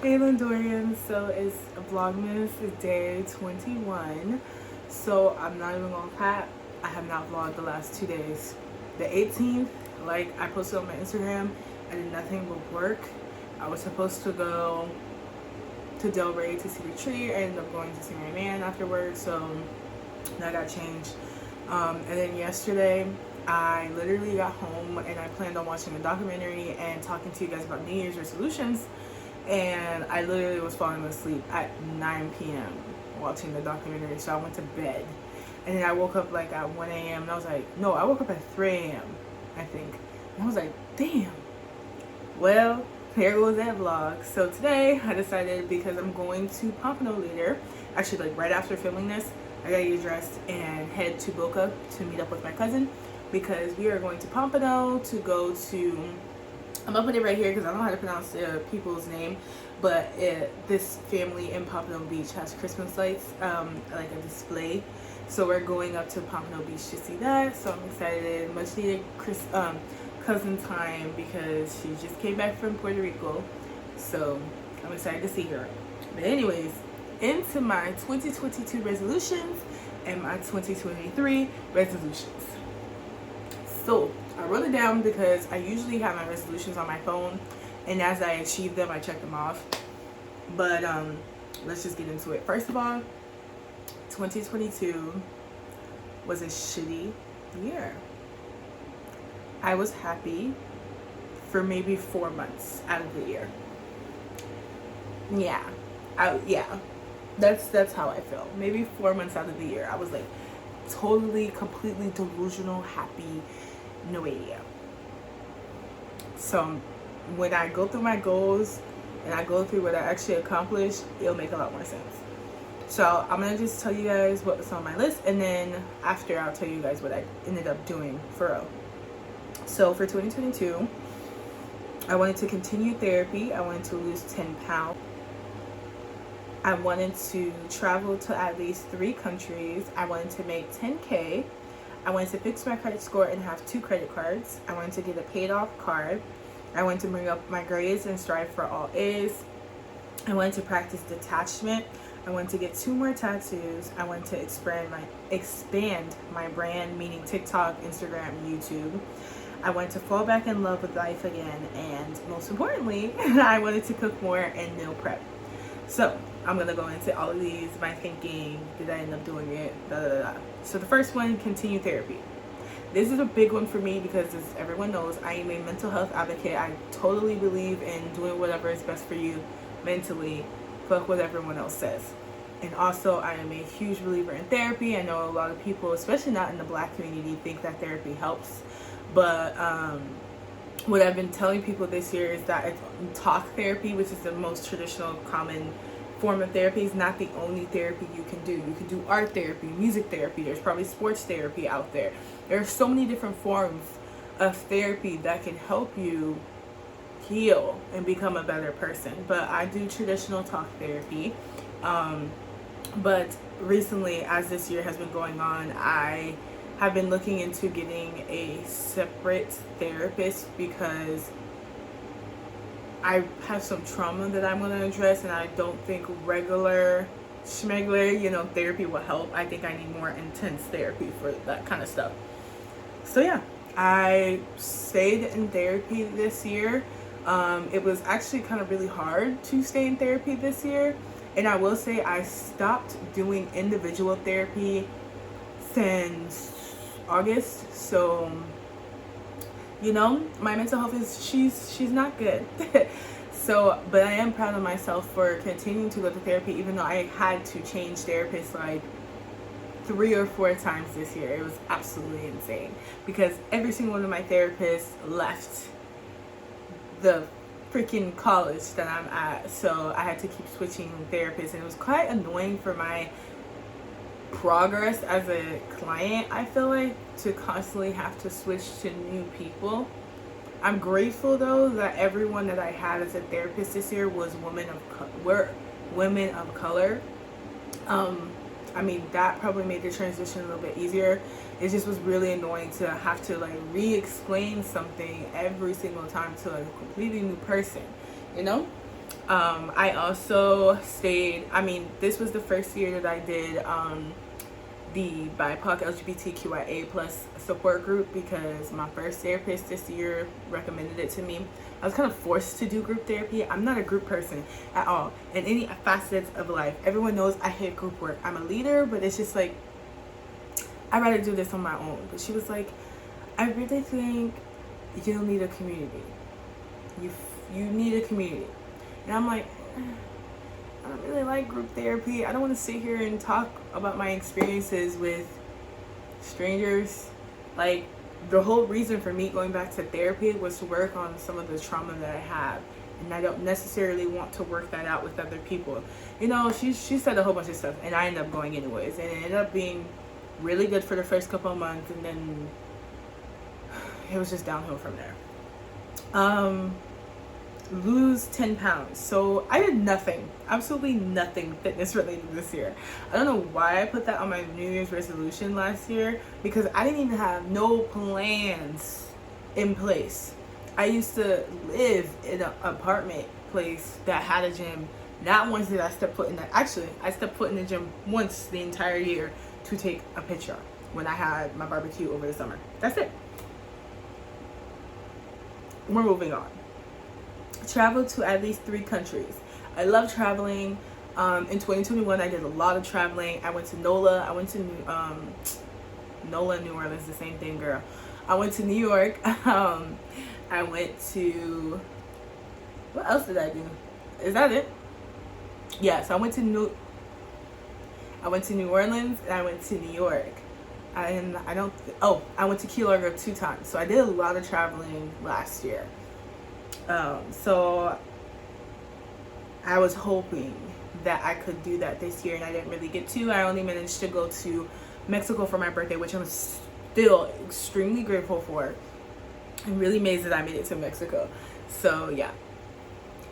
Hey Lindorian, so it's Vlogmas day 21. So I'm not even gonna cap, I have not vlogged the last 2 days. The 18th, like I posted on my Instagram, I did nothing but work. I was supposed to go to Delray to see the tree. I ended up going to see my man afterwards, so that got changed. And then yesterday, I literally got home and I planned on watching a documentary and talking to you guys about New Year's resolutions. And I literally was falling asleep at 9 p.m. watching the documentary, so I went to bed. And then I woke up like at 1 a.m. and I was like, no, I woke up at 3 a.m. I think. And I was like, damn. Well, here goes that vlog. So today I decided, because I'm going to Pompano later, actually like right after filming this, I gotta get dressed and head to Boca to meet up with my cousin, because we are going to Pompano to go to, I'm gonna put it right here because I don't know how to pronounce the people's name, but this family in Pompano Beach has Christmas lights, like a display. So we're going up to Pompano Beach to see that. So I'm excited. Much needed cousin time because she just came back from Puerto Rico. So I'm excited to see her. But anyways, into my 2022 resolutions and my 2023 resolutions. So I wrote it down because I usually have my resolutions on my phone, and as I achieve them, I check them off. But let's just get into it. First of all, 2022 was a shitty year. I was happy for maybe 4 months out of the year. Yeah, that's how I feel. Maybe 4 months out of the year, I was like totally, completely delusional, happy, no idea. So when I go through my goals and I go through what I actually accomplished, it'll make a lot more sense. So I'm gonna just tell you guys what's on my list, and then after I'll tell you guys what I ended up doing for real. So for 2022, I wanted to continue therapy. I wanted to lose 10 pounds. I wanted to travel to at least 3 countries. I wanted to make 10K. I wanted to fix my credit score and have 2 credit cards. I wanted to get a paid off card. I wanted to bring up my grades and strive for all A's. I wanted to practice detachment. I wanted to get 2 more tattoos. I wanted to expand my brand, meaning TikTok, Instagram, YouTube. I wanted to fall back in love with life again. And most importantly, I wanted to cook more and meal prep. So I'm gonna go into all of these, my thinking, did I end up doing it, da da da. So the first one, continue therapy. This is a big one for me because, as everyone knows, I am a mental health advocate. I totally believe in doing whatever is best for you mentally, fuck what everyone else says. And also, I am a huge believer in therapy. I know a lot of people, especially not in the Black community, think that therapy helps. But what I've been telling people this year is that it's talk therapy, which is the most traditional, common form of therapy, is not the only therapy you can do. You can do art therapy, music therapy. There's probably sports therapy out there. There are so many different forms of therapy that can help you heal and become a better person. But I do traditional talk therapy. But recently, as this year has been going on, I have been looking into getting a separate therapist because I have some trauma that I'm going to address, and I don't think regular schmegler, therapy will help. I think I need more intense therapy for that kind of stuff. So yeah, I stayed in therapy this year. It was actually kind of really hard to stay in therapy this year. And I will say I stopped doing individual therapy since August. So my mental health is she's not good. So, but I am proud of myself for continuing to go to therapy, even though I had to change therapists like 3 or 4 times this year. It was absolutely insane because every single one of my therapists left the freaking college that I'm at, so I had to keep switching therapists, and it was quite annoying for my progress as a client. I feel like, to constantly have to switch to new people. I'm grateful though that everyone that I had as a therapist this year was women of color. I mean, that probably made the transition a little bit easier. It just was really annoying to have to like re-explain something every single time to a completely new person, I also stayed, I mean, this was the first year that I did the BIPOC LGBTQIA plus support group because my first therapist this year recommended it to me. I was kind of forced to do group therapy. I'm not a group person at all in any facets of life. Everyone knows I hate group work. I'm a leader, but it's just like, I'd rather do this on my own. But she was like, I really think you'll need a community. You need a community. And I'm like, I don't really like group therapy. I don't want to sit here and talk about my experiences with strangers. Like, the whole reason for me going back to therapy was to work on some of the trauma that I have. And I don't necessarily want to work that out with other people. You know, she said a whole bunch of stuff, and I ended up going anyways. And it ended up being really good for the first couple of months, and then it was just downhill from there. Lose 10 pounds. So I did nothing, absolutely nothing fitness related this year. I don't know why I put that on my New Year's resolution last year, because I didn't even have no plans in place. I used to live in an apartment place that had a gym. Not once did I step foot in that. Actually, I stepped foot in the gym once the entire year to take a picture when I had my barbecue over the summer. That's it. We're moving on. Travel to at least 3 countries. I love traveling. In 2021, I did a lot of traveling. I went to NOLA. I went to NOLA, New Orleans, the same thing, girl. I went to New York. I went to, what else did I do? Is that it? Yes, I went to New Orleans, and I went to New York. I went to Key Largo 2 times. So I did a lot of traveling last year. So I was hoping that I could do that this year, and I didn't really get to. I only managed to go to Mexico for my birthday, which I'm still extremely grateful for. I'm really amazed that I made it to Mexico. So yeah,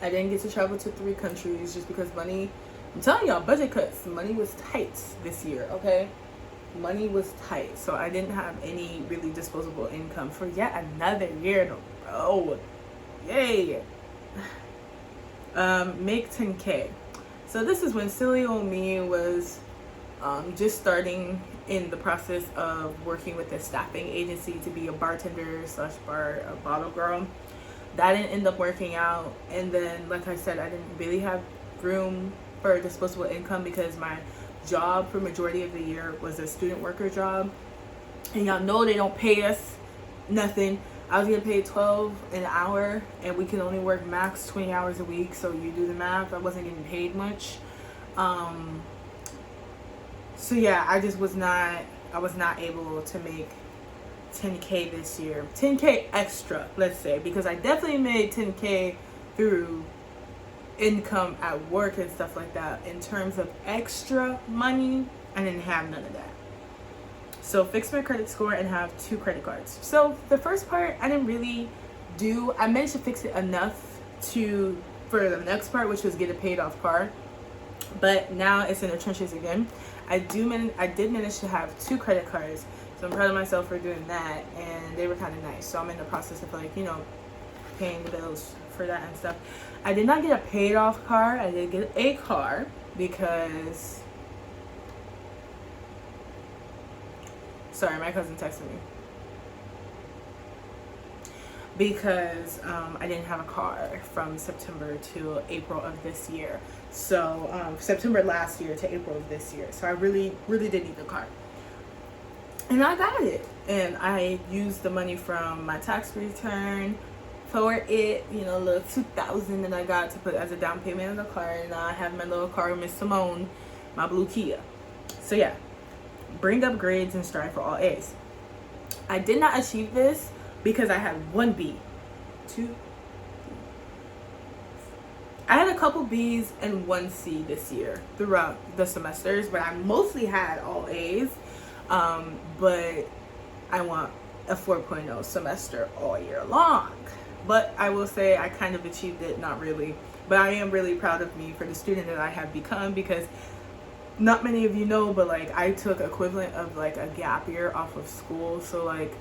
I didn't get to travel to 3 countries just because money, I'm telling y'all, budget cuts. Money was tight this year, okay? Money was tight. So I didn't have any really disposable income for yet another year in a row. Yay. Make 10K. So this is when silly old me was just starting in the process of working with a staffing agency to be a bartender / a bottle girl. That didn't end up working out, and then like I said, I didn't really have room for disposable income because my job for majority of the year was a student worker job, and y'all know they don't pay us nothing. I was getting paid $12 an hour, and we can only work max 20 hours a week, so you do the math. I wasn't getting paid much. So yeah, I was not able to make 10K this year. 10K extra, let's say, because I definitely made 10K through income at work and stuff like that. In terms of extra money, I didn't have none of that. So fix my credit score and have 2 credit cards. So the first part I didn't really do. I managed to fix it enough for the next part, which was get a paid off car. But now it's in the trenches again. I did manage to have 2 credit cards. So I'm proud of myself for doing that, and they were kind of nice. So I'm in the process of, like, you know, paying the bills for that and stuff. I did not get a paid off car. I did get a car because, sorry, my cousin texted me. Because I didn't have a car from September to April of this year. So September last year to April of this year. So I really, really did need a car. And I got it. And I used the money from my tax return for it, you know, the $2,000 that I got to put as a down payment on the car. And now I have my little car, Miss Simone, my blue Kia. So yeah, bring up grades and strive for all A's. I did not achieve this because I had 1 B, 2. I had a couple B's and 1 C this year throughout the semesters, but I mostly had all A's. But I want a 4.0 semester all year long. But I will say I kind of achieved it, not really. But I am really proud of me for the student that I have become, because not many of you know, but like I took equivalent of like a gap year off of school. So like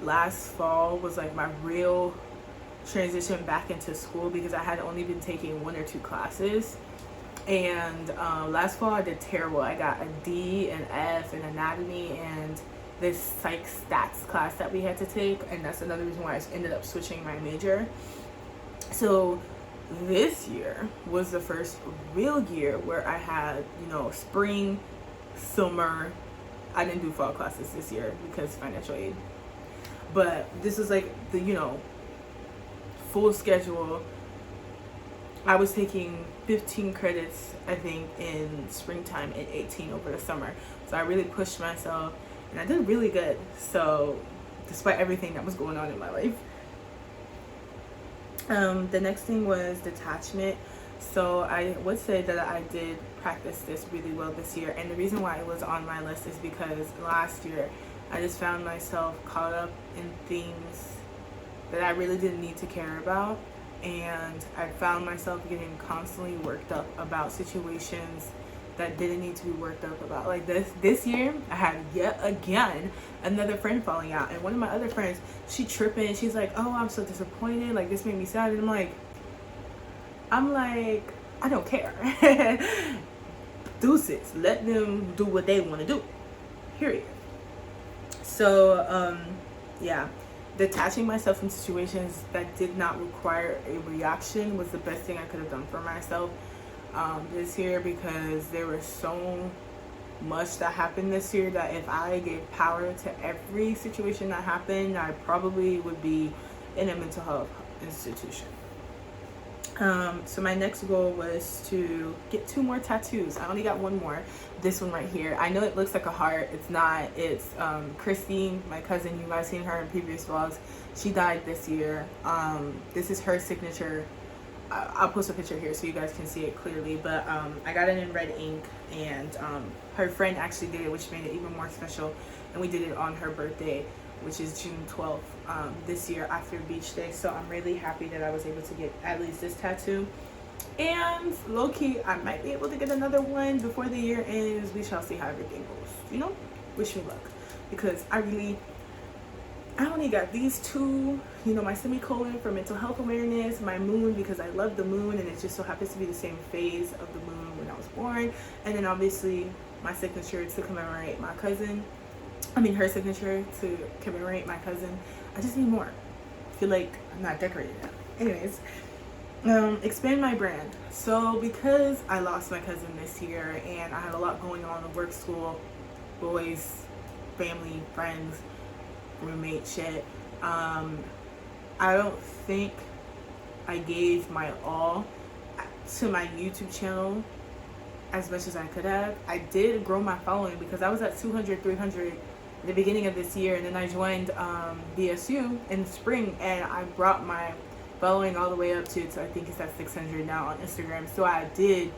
last fall was like my real transition back into school because I had only been taking 1 or 2 classes. And last fall I did terrible. I got a D, an F in anatomy, and this psych stats class that we had to take, and that's another reason why I ended up switching my major. So this year was the first real year where I had, you know, spring, summer. I didn't do fall classes this year because financial aid, but this was like the, you know, full schedule. I was taking 15 credits, I think, in springtime and 18 over the summer. So I really pushed myself and I did really good. So despite everything that was going on in my life. The next thing was detachment. So I would say that I did practice this really well this year. And the reason why it was on my list is because last year I just found myself caught up in things that I really didn't need to care about. And I found myself getting constantly worked up about situations that didn't need to be worked up about. Like this year, I had yet again another friend falling out, and one of my other friends, she tripping. She's like, "Oh, I'm so disappointed. Like this made me sad." And I'm like, I don't care. Deuces. Let them do what they want to do. Period. So, yeah. Detaching myself from situations that did not require a reaction was the best thing I could have done for myself this year, because there was so much that happened this year that if I gave power to every situation that happened, I probably would be in a mental health institution. So my next goal was to get 2 more tattoos. I only got 1 more. This one right here. I know it looks like a heart. It's not. It's Christine, my cousin. You guys seen her in previous vlogs. She died this year. This is her signature. I'll post a picture here so you guys can see it clearly. But I got it in red ink, and her friend actually did it, which made it even more special. And we did it on her birthday, which is June 12th this year after Beach Day. So I'm really happy that I was able to get at least this tattoo. And low-key, I might be able to get another one before the year ends. We shall see how everything goes. You know, wish me luck. Because I only got these 2, you know, my semicolon for mental health awareness, my moon because I love the moon and it just so happens to be the same phase of the moon when I was born. And then obviously my signature to commemorate my cousin. Her signature to commemorate my cousin. I just need more. I feel like I'm not decorated now. Anyways, expand my brand. So because I lost my cousin this year and I had a lot going on in work, school, boys, family, friends, roommate shit, I don't think I gave my all to my YouTube channel as much as I could have. I did grow my following because I was at 200, 300 at the beginning of this year, and then I joined BSU in spring, and I brought my following all the way up to I think it's at 600 now on Instagram. So I did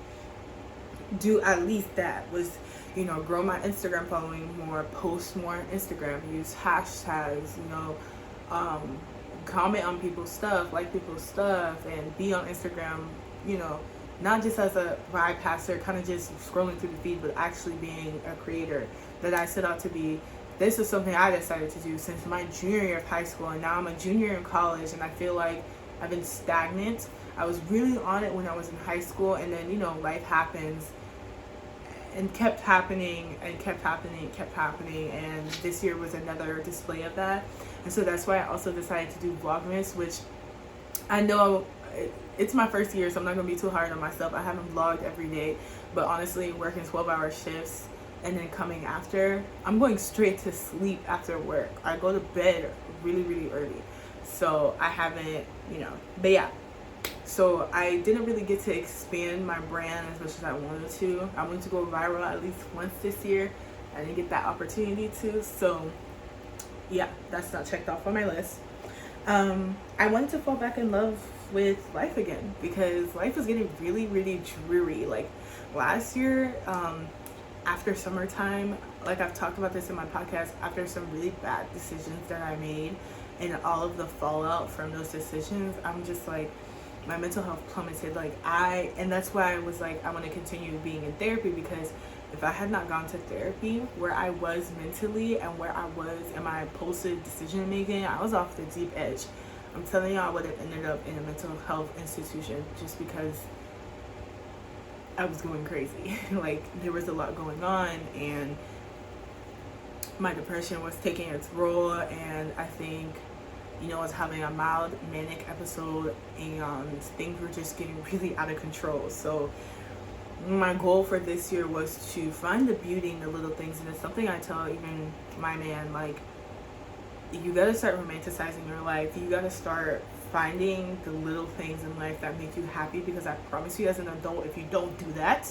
do at least that, was, you know, grow my Instagram following more, post more on Instagram, use hashtags, you know, comment on people's stuff, like people's stuff, and be on Instagram, you know, not just as a bypasser, kind of just scrolling through the feed, but actually being a creator that I set out to be. This is something I decided to do since my junior year of high school, and now I'm a junior in college, and I feel like I've been stagnant. I was really on it when I was in high school, and then, you know, life happens and kept happening and kept happening, and this year was another display of that. And so that's why I also decided to do Vlogmas, which I know it's my first year, so I'm not gonna be too hard on myself. I haven't vlogged every day, but honestly, working 12-hour shifts and then coming after, I'm going straight to sleep after work. I go to bed really, really early, so I haven't, you know, but yeah. So I didn't really get to expand my brand as much as I wanted to. I wanted to go viral at least once this year. I didn't get that opportunity to, so yeah, that's not checked off on my list. I wanted to fall back in love with life again, because life was getting really, really dreary. Like last year, after summertime, like I've talked about this in my podcast, after some really bad decisions that I made and all of the fallout from those decisions, I'm just like, my mental health plummeted. And that's why I was like, I want to continue being in therapy, because if I had not gone to therapy, where I was mentally and where I was in my impulsive decision making, I was off the deep edge. I'm telling y'all, I would have ended up in a mental health institution just because I was going crazy. Like, there was a lot going on, and my depression was taking its role, and I think, you know, I was having a mild manic episode, and things were just getting really out of control. So my goal for this year was to find the beauty in the little things, and it's something I tell even my man, like, you gotta start romanticizing your life. You gotta start finding the little things in life that make you happy, because I promise you, as an adult, if you don't do that,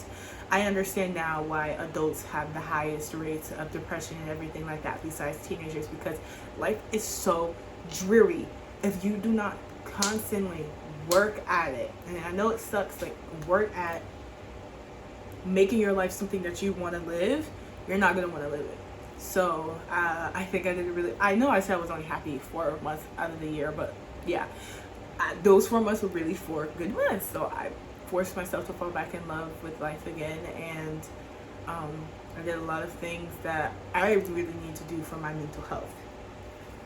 I understand now why adults have the highest rates of depression and everything like that besides teenagers, because life is so dreary if you do not constantly work at it. And I know it sucks, like, work at making your life something that you want to live. You're not gonna want to live it. So I think I did I know I said I was only happy 4 months out of the year, but yeah, those 4 months were really 4 good months. So I forced myself to fall back in love with life again, and I did a lot of things that I really need to do for my mental health.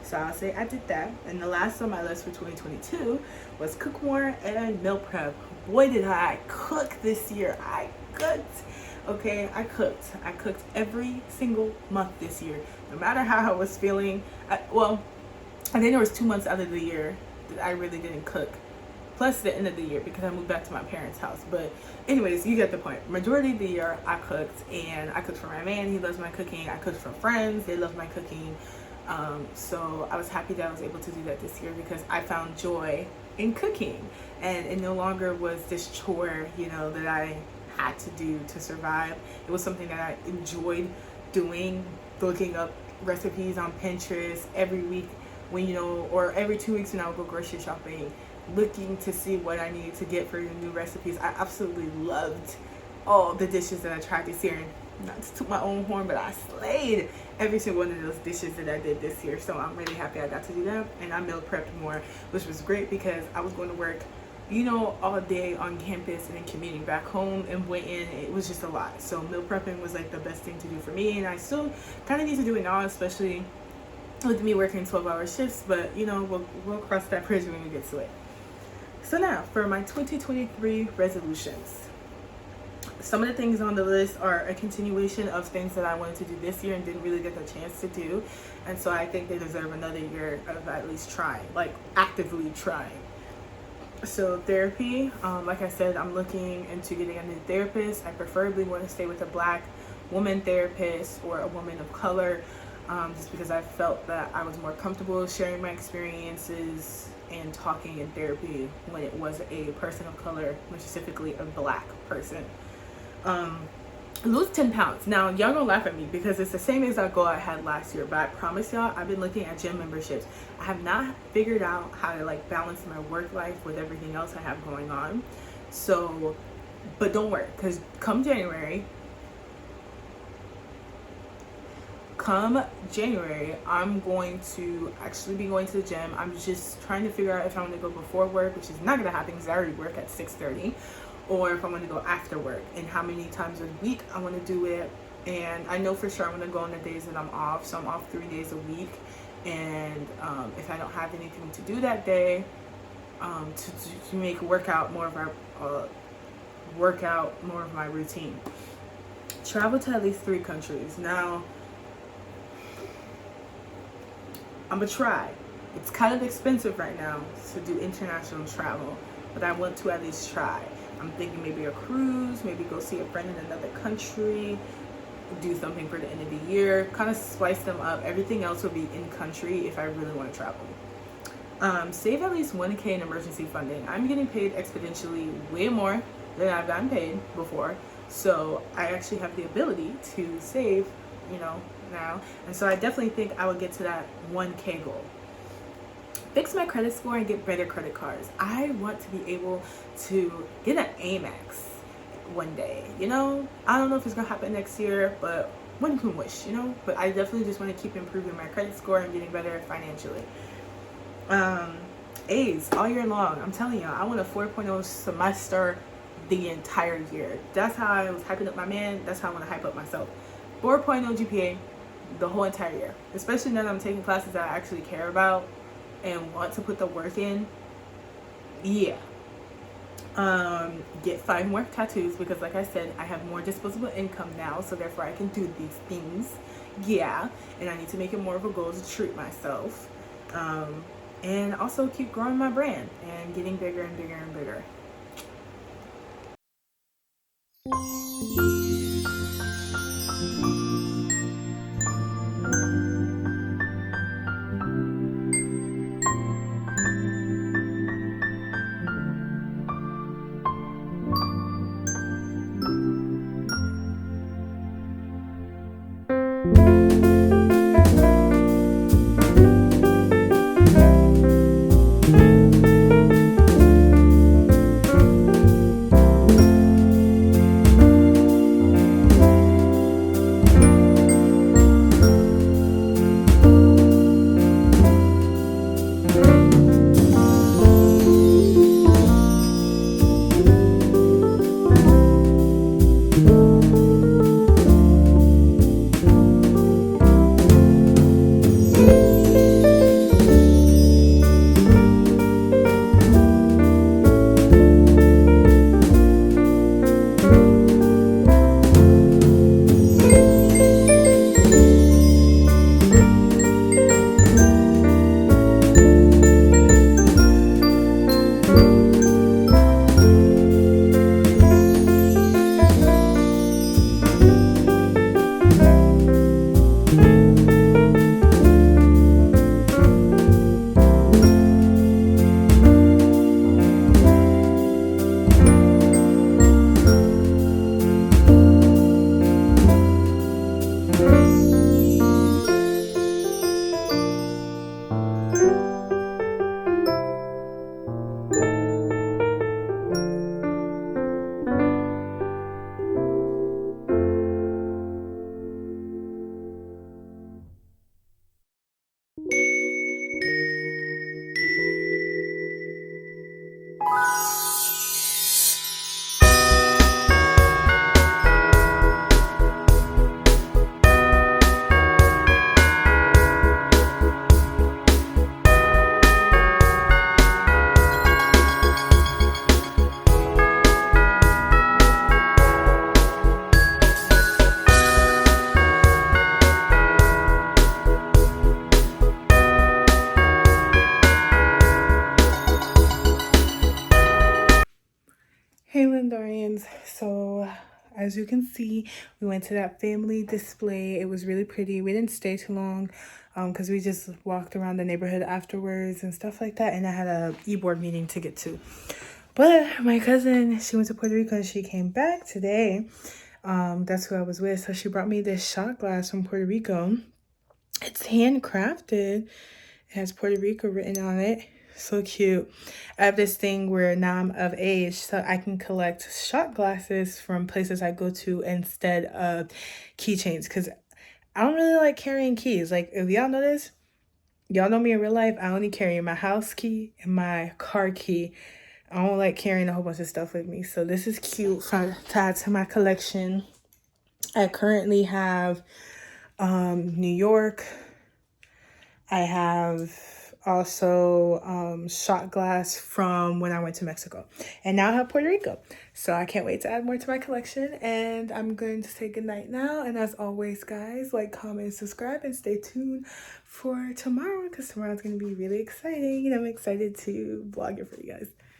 So I'll say I did that. And the last on my list for 2022 was cook more and meal prep. Boy, did I cook this year. I cooked. Okay, I cooked every single month this year, no matter how I was feeling. I think there was 2 months out of the year that I really didn't cook, plus the end of the year because I moved back to my parents' house. But anyways, you get the point. Majority of the year I cooked, and I cooked for my man. He loves my cooking. I cooked for friends. They love my cooking. So I was happy that I was able to do that this year, because I found joy in cooking, and it no longer was this chore, you know, that I had to do to survive. It was something that I enjoyed doing, looking up recipes on Pinterest every week when, you know, or every 2 weeks when I would go grocery shopping, looking to see what I needed to get for new recipes. I absolutely loved all the dishes that I tried this year, and not to toot my own horn, but I slayed every single one of those dishes that I did this year. So I'm really happy I got to do that, and I meal prepped more, which was great because I was going to work, you know, all day on campus and then commuting back home and waiting. It was just a lot. So meal prepping was like the best thing to do for me, and I still kind of need to do it now, especially with me working 12-hour shifts. But you know, we'll cross that bridge when we get to it. So now for my 2023 resolutions. Some of the things on the list are a continuation of things that I wanted to do this year and didn't really get the chance to do, and so I think they deserve another year of at least trying, like actively trying. So therapy, like I said, I'm looking into getting a new therapist. I preferably want to stay with a Black woman therapist or a woman of color, just because I felt that I was more comfortable sharing my experiences and talking in therapy when it was a person of color, more specifically a Black person. Lose 10 pounds. Now, y'all gonna laugh at me because it's the same exact goal I had last year, but I promise y'all, I've been looking at gym memberships. I have not figured out how to like balance my work life with everything else I have going on. So, but don't worry, because come January, I'm going to actually be going to the gym. I'm just trying to figure out if I want to go before work, which is not gonna happen because I already work at 6:30. Or if I want to go after work, and how many times a week I want to do it. And I know for sure I'm going to go on the days that I'm off. So I'm off 3 days a week, and if I don't have anything to do that day, to make workout more of my routine. Travel to at least 3 countries. Now I'm gonna try. It's kind of expensive right now to do international travel, but I want to at least try. I'm thinking maybe a cruise, maybe go see a friend in another country, do something for the end of the year, kind of slice them up. Everything else will be in country if I really want to travel. Save at least 1K in emergency funding. I'm getting paid exponentially way more than I've gotten paid before. So I actually have the ability to save, you know, now. And so I definitely think I would get to that 1K goal. Fix my credit score and get better credit cards. I want to be able to get an Amex one day, you know? I don't know if it's gonna happen next year, but one can wish, you know? But I definitely just want to keep improving my credit score and getting better financially. A's all year long. I'm telling you, I want a 4.0 semester the entire year. That's how I was hyping up my man. That's how I want to hype up myself. 4.0 GPA the whole entire year. Especially now that I'm taking classes that I actually care about. and want to put the work in, yeah, get 5 more tattoos, because like I said, I have more disposable income now, so therefore I can do these things. Yeah, and I need to make it more of a goal to treat myself, and also keep growing my brand and getting bigger and bigger and bigger. Hey Lindarians, so as you can see, we went to that family display. It was really pretty. We didn't stay too long because we just walked around the neighborhood afterwards and stuff like that, and I had a e-board meeting to get to. But my cousin, she went to Puerto Rico and she came back today. That's who I was with. So she brought me this shot glass from Puerto Rico. It's handcrafted. It has Puerto Rico written on it. So cute. I have this thing where now I'm of age, so I can collect shot glasses from places I go to instead of keychains, because I don't really like carrying keys. Like, if y'all know this, y'all know me in real life, I only carry my house key and my car key. I don't like carrying a whole bunch of stuff with me. So this is cute to add to my collection. I currently have New York. I have also shot glass from when I went to Mexico, and now I have Puerto Rico. So I can't wait to add more to my collection, and I'm going to say goodnight now. And as always, guys, like, comment, subscribe, and stay tuned for tomorrow, because tomorrow's going to be really exciting, and I'm excited to vlog it for you guys.